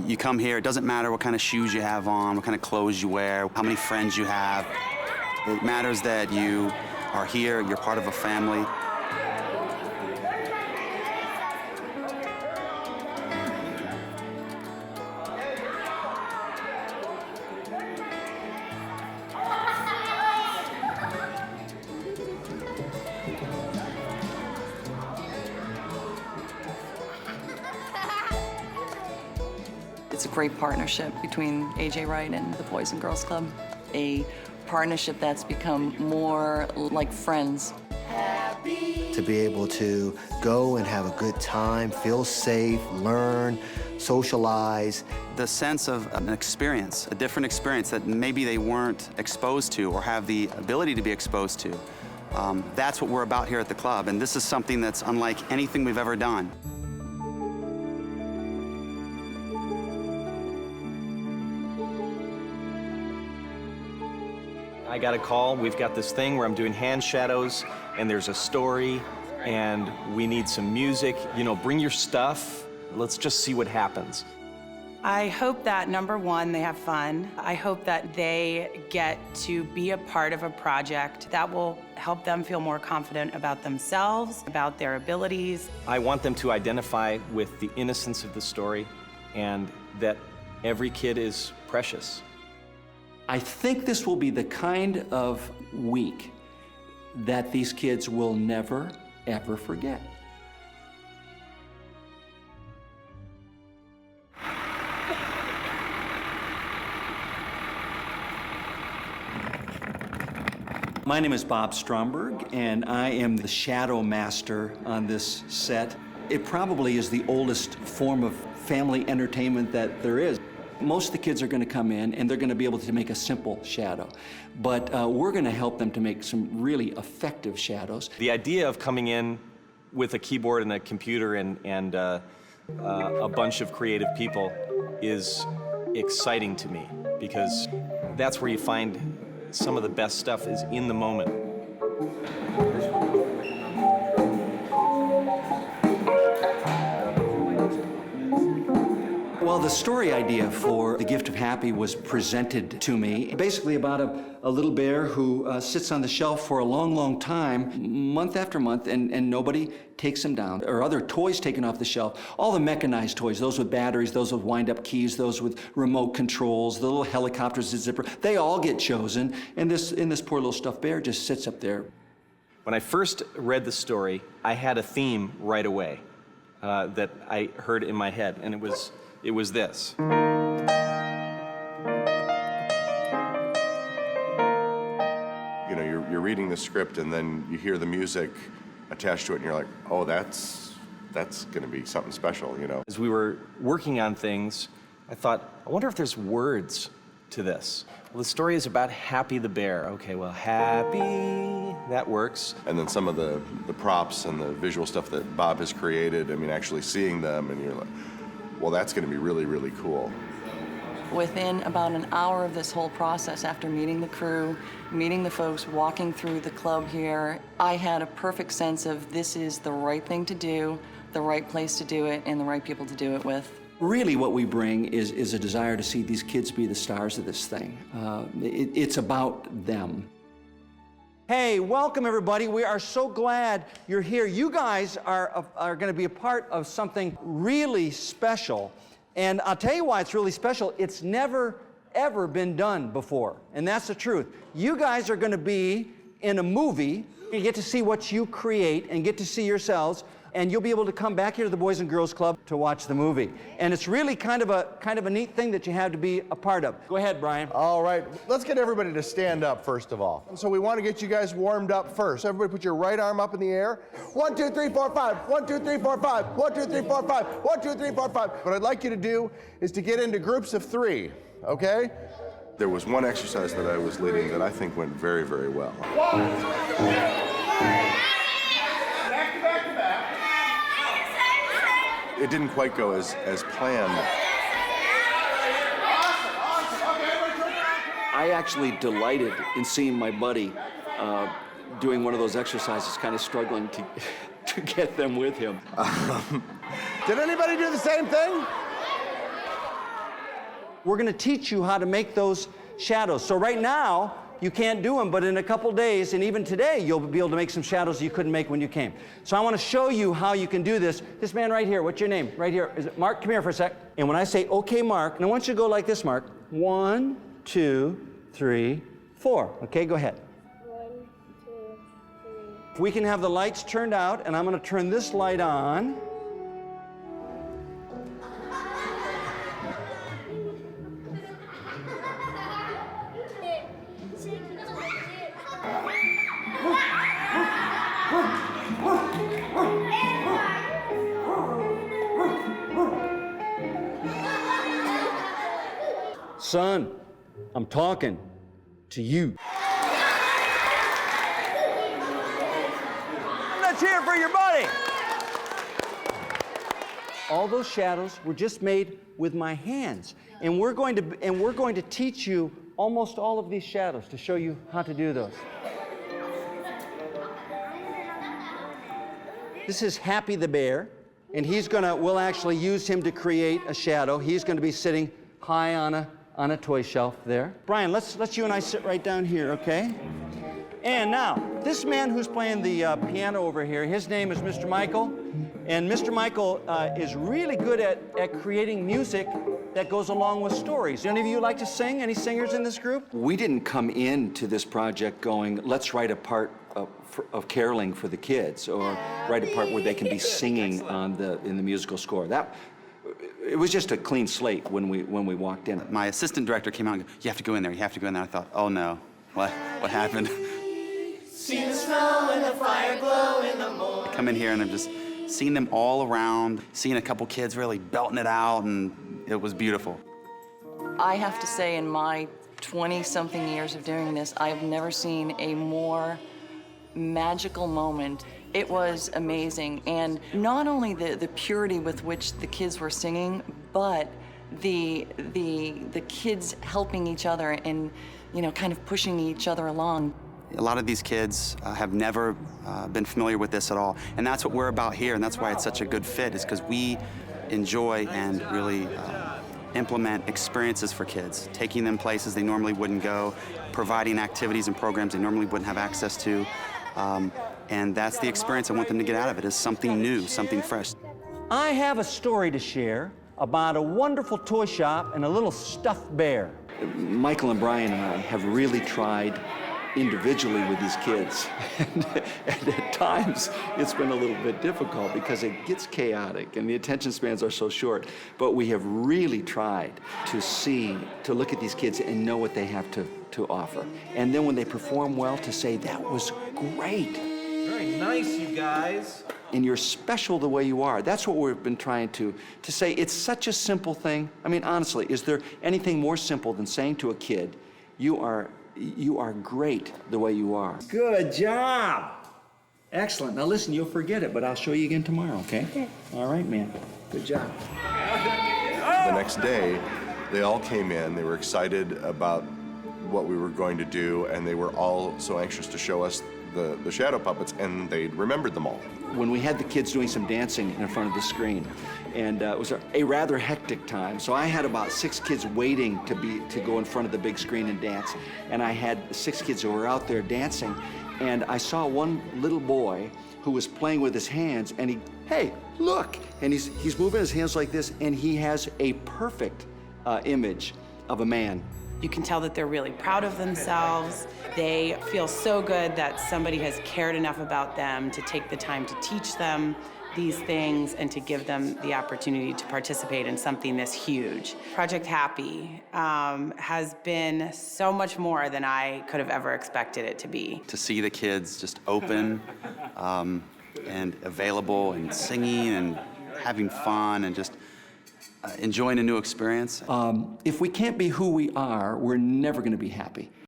You come here, it doesn't matter what kind of shoes you have on, what kind of clothes you wear, how many friends you have. It matters that you are here, you're part of a family. It's a great partnership between A.J. Wright and the Boys and Girls Club. A partnership that's become more like friends. To be able to go and have a good time, feel safe, learn, socialize. The sense of an experience, a different experience that maybe they weren't exposed to or have the ability to be exposed to. That's what we're about here at the club, and this is something that's unlike anything we've ever done. I got a call. We've got this thing where I'm doing hand shadows, and there's a story, and we need some music. You know, bring your stuff. Let's just see what happens. I hope that, number one, they have fun. I hope that they get to be a part of a project that will help them feel more confident about themselves, about their abilities. I want them to identify with the innocence of the story and that every kid is precious. I think this will be the kind of week that these kids will never, ever forget. My name is Bob Stromberg, and I am the shadow master on this set. It probably is the oldest form of family entertainment that there is. Most of the kids are going to come in and they're going to be able to make a simple shadow, but we're going to help them to make some really effective shadows. The idea of coming in with a keyboard and a computer and a bunch of creative people is exciting to me, because that's where you find some of the best stuff is in the moment. Well, the story idea for The Gift of Happy was presented to me, basically about a little bear who sits on the shelf for a long, long time, month after month, and nobody takes him down, or other toys taken off the shelf. All the mechanized toys, those with batteries, those with wind-up keys, those with remote controls, the little helicopters, the zipper, they all get chosen, and this poor little stuffed bear just sits up there. When I first read the story, I had a theme right away that I heard in my head, and it was this. You know, you're reading the script and then you hear the music attached to it and you're like, oh, that's gonna be something special, you know? As we were working on things, I thought, I wonder if there's words to this. Well, the story is about Happy the bear. Okay, well, Happy, that works. And then some of the props and the visual stuff that Bob has created, I mean, actually seeing them and you're like, well, that's gonna be really, really cool. Within about an hour of this whole process, after meeting the crew, meeting the folks, walking through the club here, I had a perfect sense of this is the right thing to do, the right place to do it, and the right people to do it with. Really what we bring is a desire to see these kids be the stars of this thing. It's about them. Hey, welcome everybody. We are so glad you're here. You guys are going to be a part of something really special. And I'll tell you why it's really special. It's never, ever been done before. And that's the truth. You guys are going to be in a movie. You get to see what you create and get to see yourselves. And you'll be able to come back here to the Boys and Girls Club to watch the movie. And it's really kind of a neat thing that you have to be a part of. Go ahead, Brian. All right, let's get everybody to stand up first of all. And so we want to get you guys warmed up first. Everybody put your right arm up in the air. 1, 2, 3, 4, 5. 1, 2, 3, 4, 5. 1, 2, 3, 4, 5. 1, 2, 3, 4, 5. What I'd like you to do is to get into groups of 3, okay? There was one exercise that I was leading that I think went very, very well. 1. It didn't quite go as planned. I actually delighted in seeing my buddy doing one of those exercises, kind of struggling to get them with him. Did anybody do the same thing? we're going to teach you how to make those shadows. So right now, you can't do them, but in a couple days, and even today, you'll be able to make some shadows you couldn't make when you came. So I want to show you how you can do this. This man right here, what's your name? Right here. Is it Mark? Come here for a sec. And when I say, okay, Mark, and I want you to go like this, Mark. 1, 2, 3, 4. Okay, go ahead. 1, 2, 3. If we can have the lights turned out, and I'm going to turn this light on. Son, I'm talking to you. Let's hear it for your buddy. All those shadows were just made with my hands, and we're going to teach you almost all of these shadows to show you how to do those. This is Happy the Bear, and we'll actually use him to create a shadow. He's going to be sitting high on a toy shelf there. Brian, let's you and I sit right down here, okay? And now, this man who's playing the piano over here, his name is Mr. Michael. And Mr. Michael is really good at creating music that goes along with stories. Do any of you like to sing? Any singers in this group? We didn't come into this project going, let's write a part of caroling for the kids, or write a part where they can be singing in the musical score. It was just a clean slate when we walked in. My assistant director came out and goes, you have to go in there, you have to go in there. I thought, oh no, what happened? See the snow and the fire glow in the morning. Come in here and I'm just seeing them all around, seeing a couple kids really belting it out, and it was beautiful. I have to say, in my 20-something years of doing this, I've never seen a more magical moment. It was amazing, and not only the purity with which the kids were singing, but the kids helping each other and, you know, kind of pushing each other along. A lot of these kids have never been familiar with this at all, and that's what we're about here, and that's why it's such a good fit, is because we enjoy and really implement experiences for kids, taking them places they normally wouldn't go, providing activities and programs they normally wouldn't have access to. And that's the experience I want them to get out of it, is something new, something fresh. I have a story to share about a wonderful toy shop and a little stuffed bear. Michael and Brian and I have really tried individually with these kids. And at times, it's been a little bit difficult because it gets chaotic and the attention spans are so short. But we have really tried to look at these kids and know what they have to offer. And then when they perform well, to say, that was great. Very nice, you guys. And you're special the way you are. That's what we've been trying to say. It's such a simple thing. I mean, honestly, is there anything more simple than saying to a kid, you are great the way you are? Good job. Excellent. Now listen, you'll forget it, but I'll show you again tomorrow, okay? Okay. All right, man. Good job. The next day, they all came in. They were excited about what we were going to do, and they were all so anxious to show us the shadow puppets, and they remembered them all. When we had the kids doing some dancing in front of the screen, and it was a rather hectic time. So I had about 6 kids waiting to go in front of the big screen and dance, and I had 6 kids who were out there dancing, and I saw one little boy who was playing with his hands, and hey, look, and he's moving his hands like this, and he has a perfect image of a man. You can tell that they're really proud of themselves. They feel so good that somebody has cared enough about them to take the time to teach them these things and to give them the opportunity to participate in something this huge. Project Happy has been so much more than I could have ever expected it to be. To see the kids just open and available and singing and having fun and just enjoying a new experience. If we can't be who we are, we're never going to be happy.